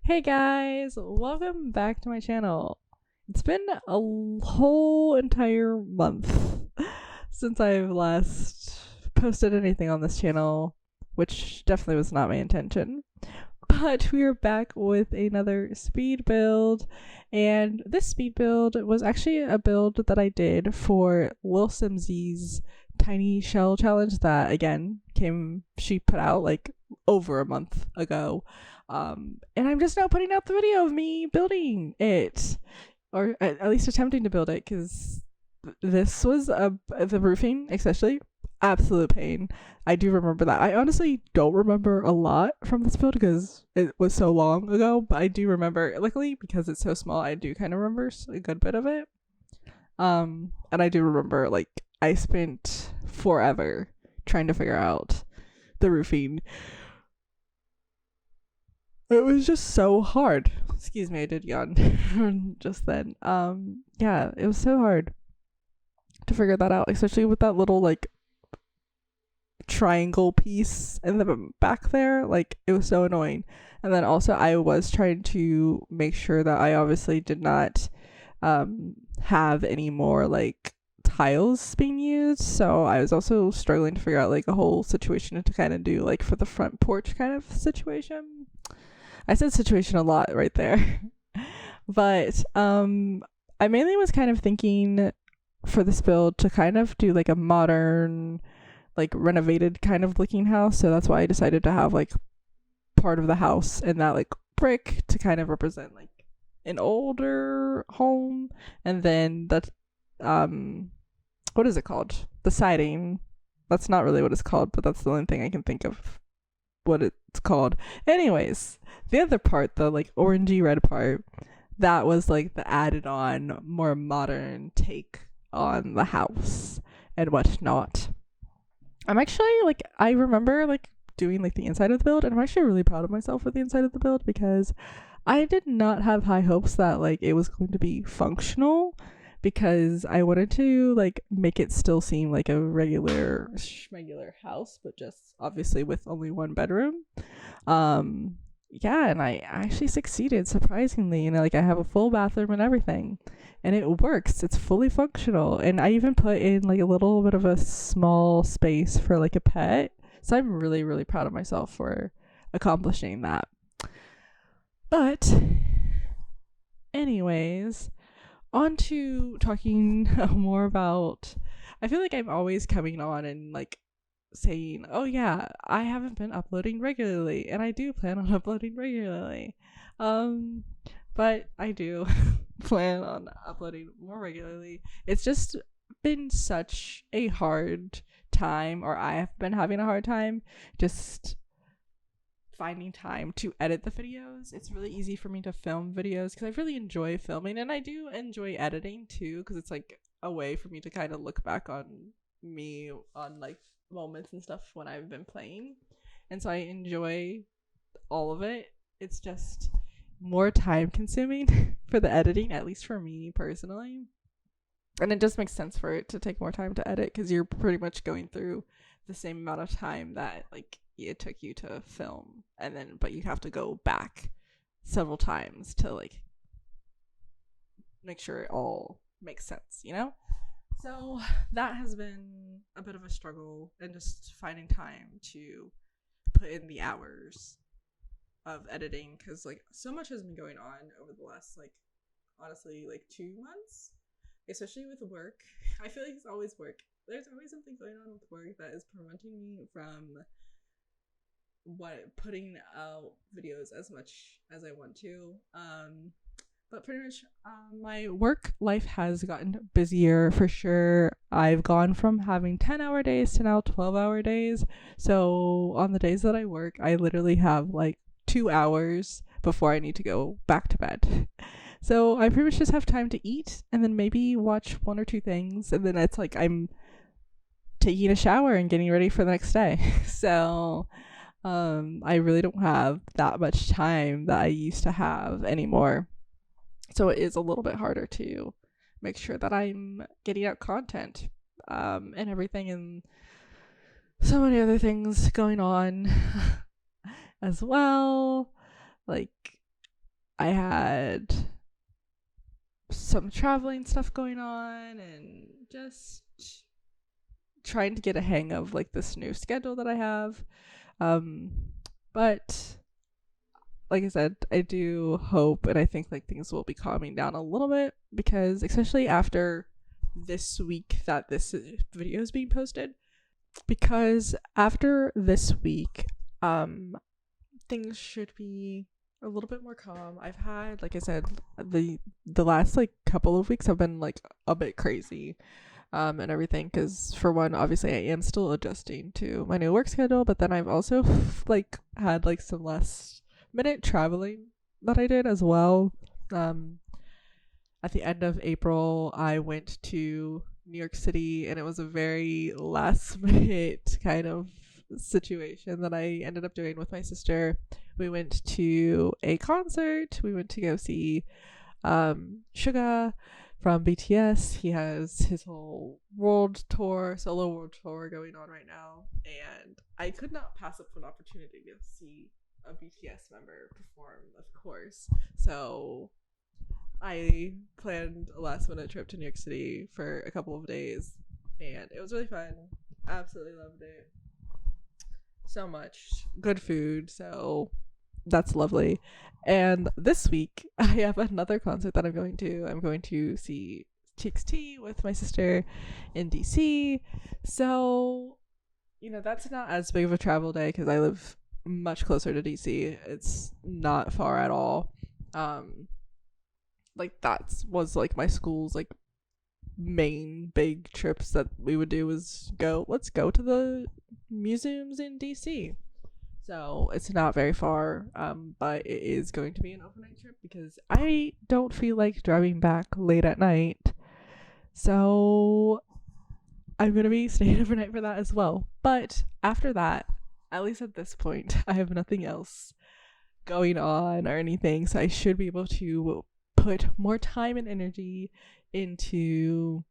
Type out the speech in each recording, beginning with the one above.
Hey guys, welcome back to my channel. It's been a whole entire month since I've last posted anything on this channel, which definitely was not my intention. But we are back with another speed build, and this speed build was actually a build that I did for Lilsimsie's tiny shell challenge that again she put out like over a month ago. And I'm just now putting out the video of me building it, or at least attempting to build it, because this was the roofing especially absolute pain. I do remember that. I honestly don't remember a lot from this build because it was so long ago, but I do remember, luckily because it's so small, I do kind of remember a good bit of it. And I do remember like I spent forever trying to figure out the roofing. It was just so hard. Excuse me, I did yawn just then. Yeah, it was so hard to figure that out, especially with that little like triangle piece in the back there. Like, it was so annoying. And then also I was trying to make sure that I obviously did not have any more like tiles being used, so I was also struggling to figure out like a whole situation to kind of do like for the front porch kind of situation. I said situation a lot right there. But I mainly was kind of thinking for this build to kind of do like a modern, like renovated kind of looking house. So that's why I decided to have like part of the house in that like brick to kind of represent like an older home. And then that what is it called? The siding. That's not really what it's called, but that's the only thing I can think of what it's called. Anyways, the other part, the like orangey red part, that was like the added on more modern take on the house and whatnot. I'm actually like, I remember like doing like the inside of the build, and I'm actually really proud of myself for the inside of the build because I did not have high hopes that like it was going to be functional, because I wanted to like make it still seem like a regular house, but just obviously with only one bedroom. Yeah, and I actually succeeded surprisingly. Like I have a full bathroom and everything, and it works. It's fully functional, and I even put in like a little bit of a small space for like a pet. So I'm really, really proud of myself for accomplishing that. But anyways, on to talking more about, I feel like I'm always coming on and like saying, oh yeah, I haven't been uploading regularly, and I do plan on uploading regularly. Um but I do plan on uploading more regularly. It's just been such a hard time, or I have been having a hard time just finding time to edit the videos. It's really easy for me to film videos because I really enjoy filming, and I do enjoy editing too, because it's like a way for me to kind of look back on me on like moments and stuff when I've been playing. And so I enjoy all of it. It's just more time consuming for the editing, at least for me personally. And it just makes sense for it to take more time to edit because you're pretty much going through the same amount of time that like it took you to film, and then but you have to go back several times to like make sure it all makes sense. So that has been a bit of a struggle, and just finding time to put in the hours of editing, because like so much has been going on over the last like honestly like 2 months, especially with work. I feel like it's always work. There's always something going on with work that is preventing me from putting out videos as much as I want to. But pretty much my work life has gotten busier for sure. I've gone from having 10-hour days to now 12-hour days. So on the days that I work, I literally have like 2 hours before I need to go back to bed. So I pretty much just have time to eat and then maybe watch one or two things, and then it's like I'm taking a shower and getting ready for the next day. So I really don't have that much time that I used to have anymore. So it is a little bit harder to make sure that I'm getting out content and everything, and so many other things going on as well. Like, I had some traveling stuff going on and just trying to get a hang of like this new schedule that I have. Um, but like I said, I do hope and I think like things will be calming down a little bit, because especially after this week that this video is being posted, because after this week, things should be a little bit more calm. I've had, like I said, the last like couple of weeks have been like a bit crazy, and everything, because for one, obviously I am still adjusting to my new work schedule, but then I've also like had like some last minute traveling that I did as well. um at the end of April, I went to New York City, and it was a very last minute kind of situation that I ended up doing with my sister. We went to a concert. We went to go see Suga from BTS. He has his whole solo world tour going on right now, and I could not pass up an opportunity to see a BTS member perform, of course. So I planned a last minute trip to New York City for a couple of days, and it was really fun. Absolutely loved it so much. Good food, so that's lovely. And this week, I have another concert that I'm going to. I'm going to see TXT with my sister in DC. So, that's not as big of a travel day because I live much closer to DC. It's not far at all. Like that was like my school's like main big trips that we would do was let's go to the museums in DC. So it's not very far, but it is going to be an overnight trip because I don't feel like driving back late at night. So I'm going to be staying overnight for that as well. But after that, at least at this point, I have nothing else going on or anything. So I should be able to put more time and energy into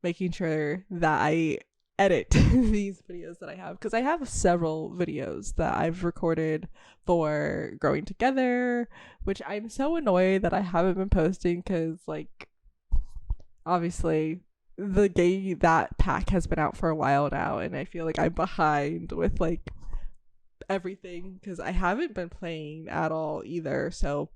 making sure that I edit these videos that I have, because I have several videos that I've recorded for Growing Together, which I'm so annoyed that I haven't been posting because, like, obviously that pack has been out for a while now, and I feel like I'm behind with like everything because I haven't been playing at all either. So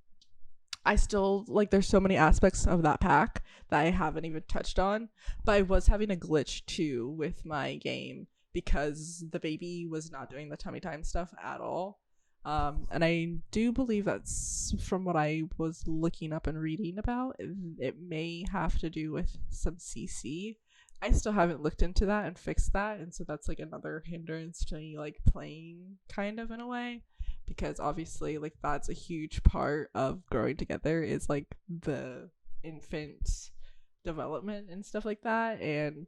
I still like there's so many aspects of that pack that I haven't even touched on, but I was having a glitch too with my game because the baby was not doing the tummy time stuff at all. And I do believe that's from what I was looking up and reading about. It may have to do with some CC. I still haven't looked into that and fixed that, and so that's like another hindrance to me like playing kind of in a way, because obviously like that's a huge part of Growing Together is like the infant development and stuff like that, and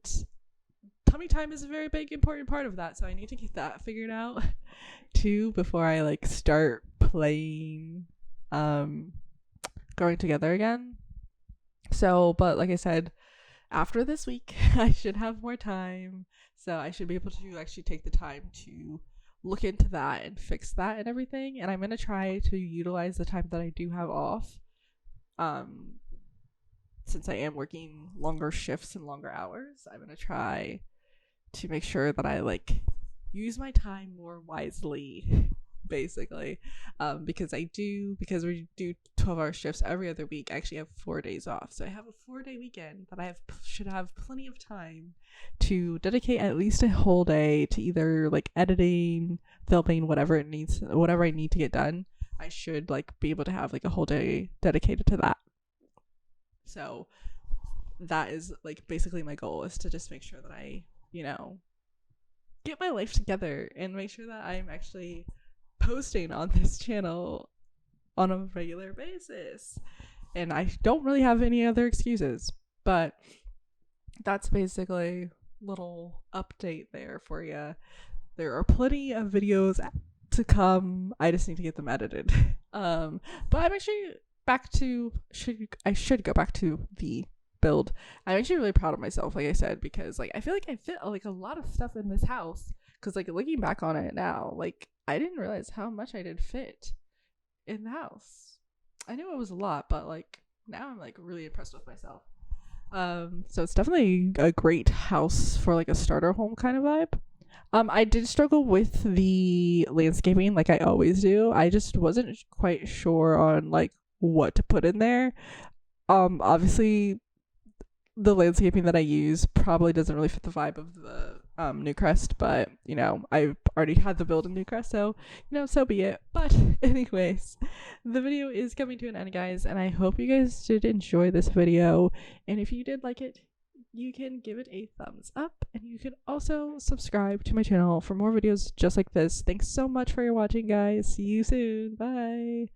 tummy time is a very big important part of that, so I need to get that figured out too before I like start playing Growing Together again. So but like I said, after this week I should have more time, so I should be able to actually take the time to look into that and fix that and everything. And I'm going to try to utilize the time that I do have off, since I am working longer shifts and longer hours. I'm going to try to make sure that I like use my time more wisely basically, because we do 12-hour shifts every other week. I actually have 4 days off, so I have a 4-day weekend that should have plenty of time to dedicate at least a whole day to either like editing, filming, whatever I need to get done. I should like be able to have like a whole day dedicated to that. So that is like basically my goal, is to just make sure that I get my life together and make sure that I'm actually posting on this channel on a regular basis. And I don't really have any other excuses, but that's basically little update there for you. There are plenty of videos to come. I just need to get them edited. But I'm actually I should go back to the build. I'm actually really proud of myself, like I said, because like I feel like I fit like a lot of stuff in this house, because like looking back on it now, like I didn't realize how much I did fit. in the house. I knew it was a lot, but like now I'm like really impressed with myself. So it's definitely a great house for like a starter home kind of vibe. I did struggle with the landscaping like I always do. I just wasn't quite sure on like what to put in there. Obviously the landscaping that I use probably doesn't really fit the vibe of the New Crest, but you know, I've already had the build in New Crest, so you know, so be it. But anyways, the video is coming to an end, guys, and I hope you guys did enjoy this video. And if you did like it, you can give it a thumbs up, and you can also subscribe to my channel for more videos just like this. Thanks so much for your watching, guys. See you soon. Bye.